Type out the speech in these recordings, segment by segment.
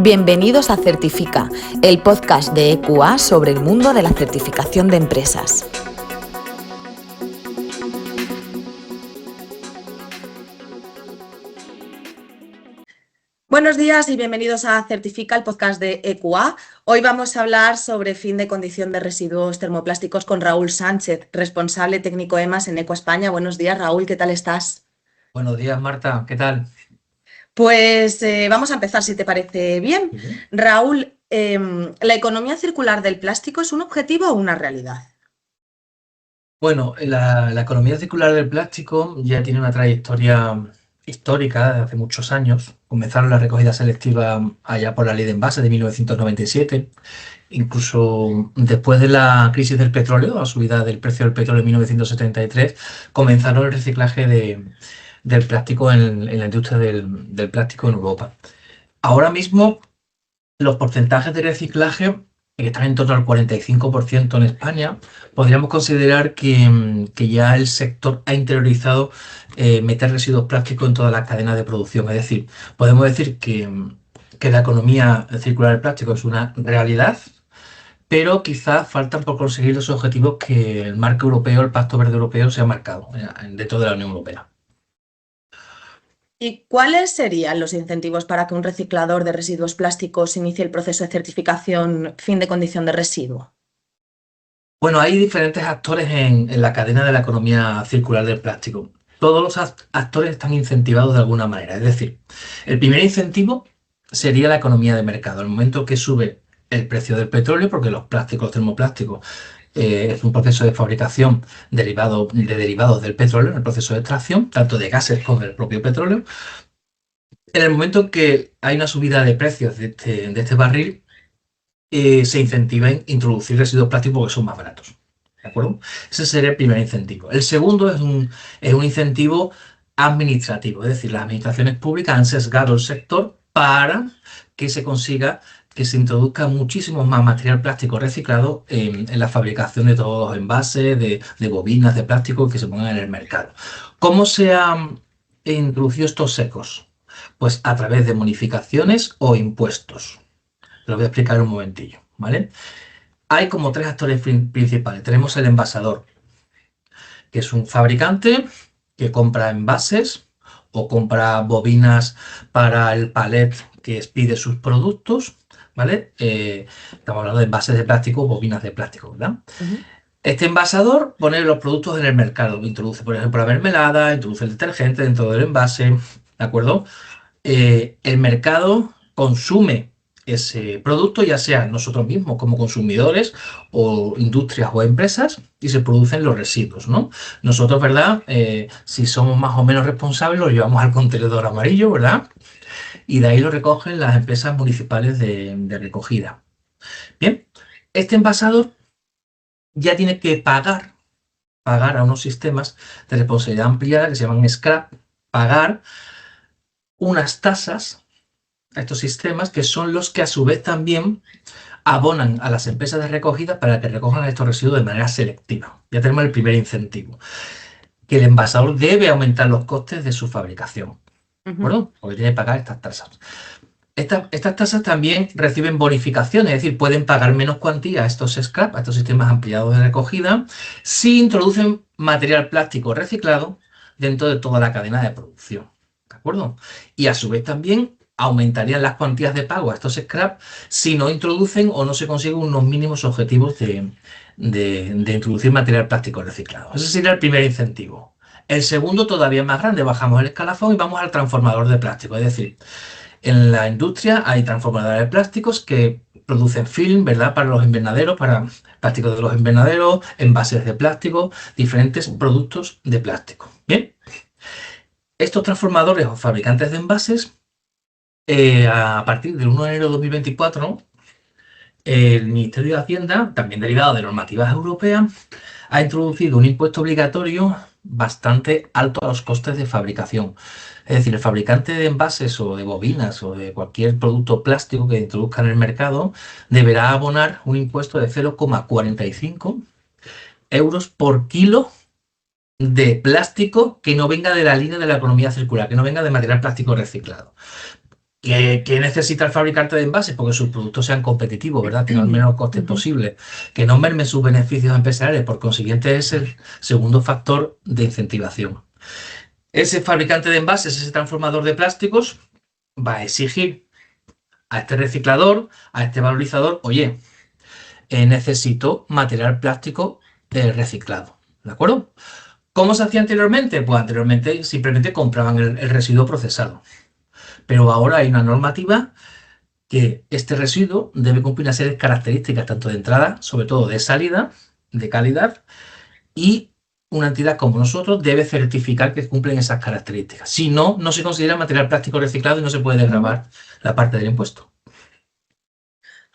Bienvenidos a Certifica, el podcast de EQA sobre el mundo de la certificación de empresas. Buenos días y bienvenidos a Certifica, el podcast de EQA. Hoy vamos a hablar sobre fin de condición de residuos termoplásticos con Raúl Sánchez, responsable técnico EMAS en EQA España. Buenos días, Raúl, ¿qué tal estás? Buenos días, Marta, ¿qué tal? Pues vamos a empezar, si te parece bien. Raúl, ¿la economía circular del plástico es un objetivo o una realidad? Bueno, la economía circular del plástico ya tiene una trayectoria histórica de hace muchos años. Comenzaron la recogida selectiva allá por la Ley de Envases de 1997. Incluso después de la crisis del petróleo, la subida del precio del petróleo en 1973, comenzaron el reciclaje del plástico en la industria del plástico en Europa. Ahora mismo, los porcentajes de reciclaje, que están en torno al 45% en España, podríamos considerar que ya el sector ha interiorizado meter residuos plásticos en toda la cadena de producción. Es decir, podemos decir que la economía circular del plástico es una realidad, pero quizás faltan por conseguir los objetivos que el marco europeo, el Pacto Verde Europeo, se ha marcado dentro de la Unión Europea. ¿Y cuáles serían los incentivos para que un reciclador de residuos plásticos inicie el proceso de certificación fin de condición de residuo? Bueno, hay diferentes actores en la cadena de la economía circular del plástico. Todos los actores están incentivados de alguna manera. Es decir, el primer incentivo sería la economía de mercado. El momento que sube el precio del petróleo, porque los plásticos, los termoplásticos, es un proceso de fabricación de derivados del petróleo, en el proceso de extracción, tanto de gases como del propio petróleo. En el momento en que hay una subida de precios de este barril, se incentiva en introducir residuos plásticos porque son más baratos. ¿De acuerdo? Ese sería el primer incentivo. El segundo es un incentivo administrativo, es decir, las administraciones públicas han sesgado el sector para que se consiga que se introduzca muchísimo más material plástico reciclado en la fabricación de todos los envases, de bobinas de plástico que se pongan en el mercado. ¿Cómo se han introducido estos secos? Pues a través de bonificaciones o impuestos. Te lo voy a explicar en un momentillo, ¿vale? Hay como tres actores principales. Tenemos el envasador, que es un fabricante que compra envases o compra bobinas para el palet que expide sus productos, ¿vale? Estamos hablando de envases de plástico, bobinas de plástico, ¿verdad? Este envasador pone los productos en el mercado. Introduce, por ejemplo, la mermelada, introduce el detergente dentro del envase, ¿de acuerdo? El mercado consume ese producto, ya sea nosotros mismos como consumidores o industrias o empresas, y se producen los residuos, ¿no? Nosotros, ¿verdad? Si somos más o menos responsables, lo llevamos al contenedor amarillo, ¿verdad? Y de ahí lo recogen las empresas municipales de recogida. Bien, este envasador ya tiene que pagar a unos sistemas de responsabilidad ampliada que se llaman scrap, pagar unas tasas a estos sistemas que son los que a su vez también abonan a las empresas de recogida para que recojan estos residuos de manera selectiva. Ya tenemos el primer incentivo, que el envasador debe aumentar los costes de su fabricación, ¿de acuerdo? Porque tiene que pagar estas tasas. Estas tasas también reciben bonificaciones, es decir, pueden pagar menos cuantía a estos scrap, a estos sistemas ampliados de recogida, si introducen material plástico reciclado dentro de toda la cadena de producción, ¿de acuerdo? Y a su vez también aumentarían las cuantías de pago a estos scrap si no introducen o no se consiguen unos mínimos objetivos de introducir material plástico reciclado. Ese sería el primer incentivo. El segundo todavía es más grande, bajamos el escalafón y vamos al transformador de plástico, es decir, en la industria hay transformadores de plásticos que producen film, ¿verdad? Para los invernaderos, para plásticos de los invernaderos, envases de plástico, diferentes productos de plástico. Bien, estos transformadores o fabricantes de envases, a partir del 1 de enero de 2024, el Ministerio de Hacienda, también derivado de normativas europeas, ha introducido un impuesto obligatorio bastante alto a los costes de fabricación. Es decir, el fabricante de envases o de bobinas o de cualquier producto plástico que introduzca en el mercado deberá abonar un impuesto de 0,45 euros por kilo de plástico que no venga de la línea de la economía circular, que no venga de material plástico reciclado. ¿Qué necesita el fabricante de envases? Porque sus productos sean competitivos, ¿verdad? Tengan el menor coste Ujú. posible, que no mermen sus beneficios empresariales. Por consiguiente, es el segundo factor de incentivación. Ese fabricante de envases, ese transformador de plásticos, va a exigir a este reciclador, a este valorizador, oye, necesito material plástico reciclado, ¿de acuerdo? ¿Cómo se hacía anteriormente? Pues anteriormente simplemente compraban el residuo procesado, pero ahora hay una normativa que este residuo debe cumplir una serie de características, tanto de entrada, sobre todo de salida, de calidad, y una entidad como nosotros debe certificar que cumplen esas características. Si no, no se considera material plástico reciclado y no se puede Ujú. desgravar la parte del impuesto.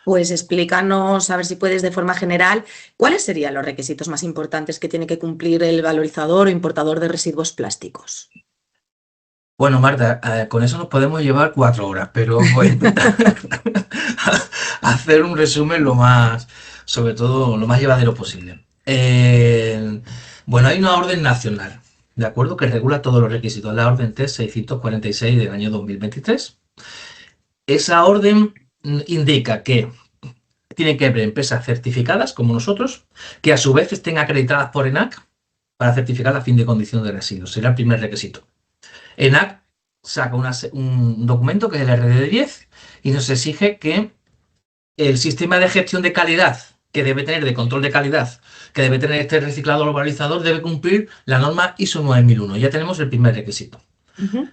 Pues explícanos, a ver si puedes, de forma general, cuáles serían los requisitos más importantes que tiene que cumplir el valorizador o importador de residuos plásticos. Bueno, Marta, con eso nos podemos llevar 4 horas, pero voy a intentar hacer un resumen lo más, sobre todo, lo más llevadero posible. Bueno, hay una orden nacional, ¿de acuerdo? Que regula todos los requisitos, la orden T 646 del año 2023. Esa orden indica que tienen que haber empresas certificadas, como nosotros, que a su vez estén acreditadas por ENAC para certificar la fin de condición de residuos. Será el primer requisito. ENAC saca un documento que es el RD10 y nos exige que el sistema de gestión de calidad que debe tener, de control de calidad, que debe tener este reciclador o valorizador, debe cumplir la norma ISO 9001. Ya tenemos el primer requisito. Ujú.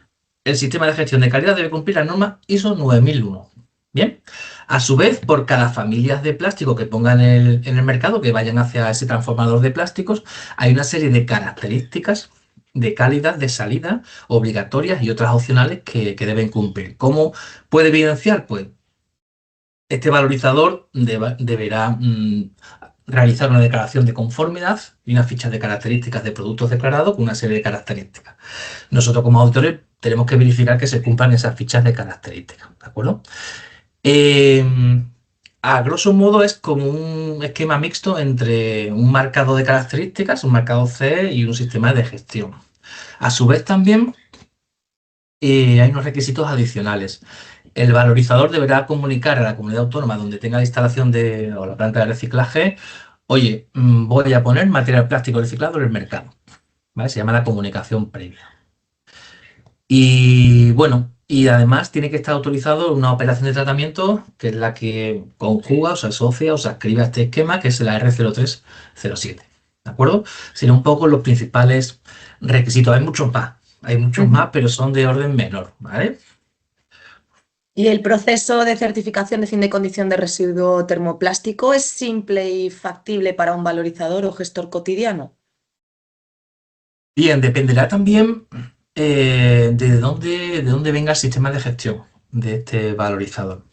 El sistema de gestión de calidad debe cumplir la norma ISO 9001. Bien, a su vez, por cada familia de plástico que pongan en el mercado, que vayan hacia ese transformador de plásticos, hay una serie de características de calidad, de salida, obligatorias y otras opcionales que deben cumplir. ¿Cómo puede evidenciar? Pues este valorizador deberá realizar una declaración de conformidad y una ficha de características de productos declarados con una serie de características. Nosotros como auditores tenemos que verificar que se cumplan esas fichas de características, ¿de acuerdo? Eh, a grosso modo es como un esquema mixto entre un marcado de características, un marcado CE y un sistema de gestión. A su vez también hay unos requisitos adicionales. El valorizador deberá comunicar a la comunidad autónoma donde tenga la instalación o la planta de reciclaje, oye, voy a poner material plástico reciclado en el mercado. ¿Vale? Se llama la comunicación previa. Y bueno, y además tiene que estar autorizado una operación de tratamiento que es la que conjuga, o se asocia o se escribe a este esquema, que es la R0307. ¿De acuerdo? Serían un poco los principales requisitos. Hay muchos Ujú. más, pero son de orden menor, ¿vale? ¿Y el proceso de certificación de fin de condición de residuo termoplástico es simple y factible para un valorizador o gestor cotidiano? Bien, dependerá también de dónde venga el sistema de gestión de este valorizador.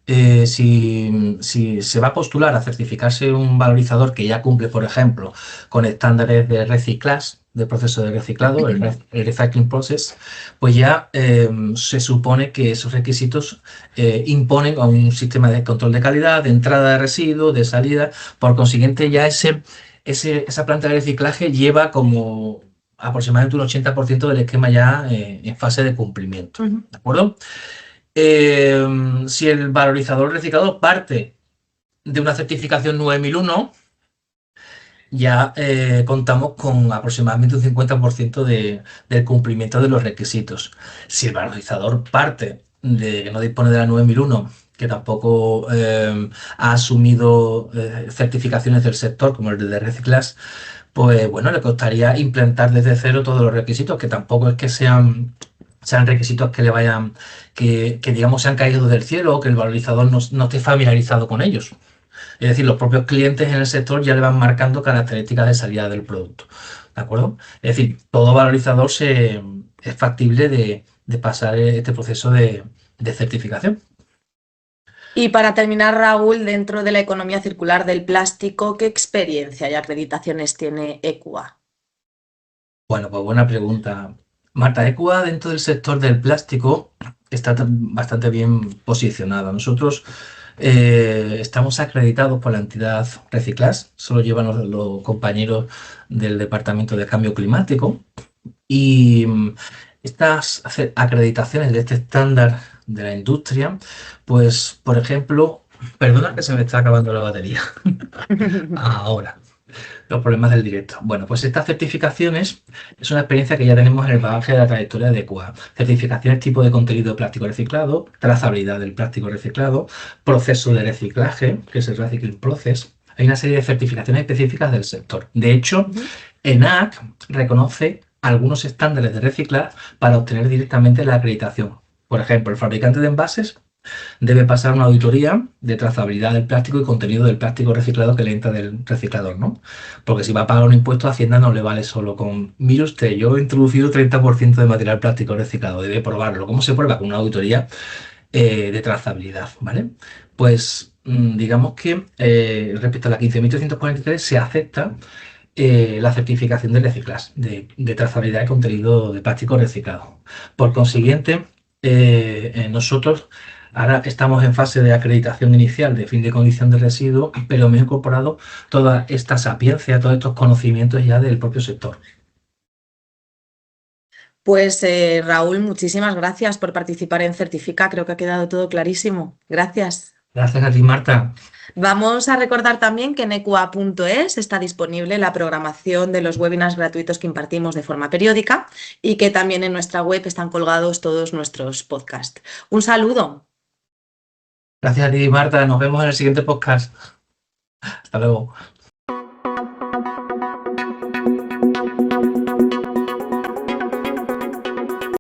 Si se va a postular a certificarse un valorizador que ya cumple, por ejemplo, con estándares de reciclaje, de proceso de reciclado, el recycling process, pues ya se supone que esos requisitos imponen a un sistema de control de calidad, de entrada de residuos, de salida. Por consiguiente, ya esa planta de reciclaje lleva como aproximadamente un 80% del esquema ya en fase de cumplimiento. Ujú. ¿De acuerdo? Si el valorizador reciclado parte de una certificación 9001, ya contamos con aproximadamente un 50% del cumplimiento de los requisitos. Si el valorizador parte de que no dispone de la 9001, que tampoco ha asumido certificaciones del sector, como el de reciclaje, pues bueno, le costaría implantar desde cero todos los requisitos, que tampoco es que sean requisitos que le vayan, que digamos sean caídos del cielo o que el valorizador no esté familiarizado con ellos. Es decir, los propios clientes en el sector ya le van marcando características de salida del producto. ¿De acuerdo? Es decir, todo valorizador es factible de pasar este proceso de certificación. Y para terminar, Raúl, dentro de la economía circular del plástico, ¿qué experiencia y acreditaciones tiene EQA? Bueno, pues buena pregunta. Marta, Ecua dentro del sector del plástico está bastante bien posicionada. Nosotros estamos acreditados por la entidad Reciclas, solo llevan los compañeros del Departamento de Cambio Climático y estas acreditaciones de este estándar de la industria, pues, por ejemplo, perdona que se me está acabando la batería. Ahora, los problemas del directo. Bueno, pues estas certificaciones es una experiencia que ya tenemos en el bagaje de la trayectoria de ECUA. Certificaciones tipo de contenido de plástico reciclado, trazabilidad del plástico reciclado, proceso de reciclaje, que es el Recycling Process. Hay una serie de certificaciones específicas del sector. De hecho, ENAC reconoce algunos estándares de reciclar para obtener directamente la acreditación. Por ejemplo, el fabricante de envases debe pasar una auditoría de trazabilidad del plástico y contenido del plástico reciclado que le entra del reciclador, ¿no? Porque si va a pagar un impuesto, a Hacienda no le vale solo con, mire usted, yo he introducido 30% de material plástico reciclado, debe probarlo. ¿Cómo se prueba? Con una auditoría de trazabilidad, ¿vale? Pues digamos que respecto a la 15.343 se acepta la certificación de reciclaje, de trazabilidad de contenido de plástico reciclado. Por consiguiente, nosotros ahora estamos en fase de acreditación inicial de fin de condición de residuo, pero hemos incorporado toda esta sapiencia, todos estos conocimientos ya del propio sector. Pues Raúl, muchísimas gracias por participar en Certifica. Creo que ha quedado todo clarísimo. Gracias. Gracias a ti, Marta. Vamos a recordar también que en equa.es está disponible la programación de los webinars gratuitos que impartimos de forma periódica y que también en nuestra web están colgados todos nuestros podcasts. Un saludo. Gracias a ti, Marta. Nos vemos en el siguiente podcast. Hasta luego.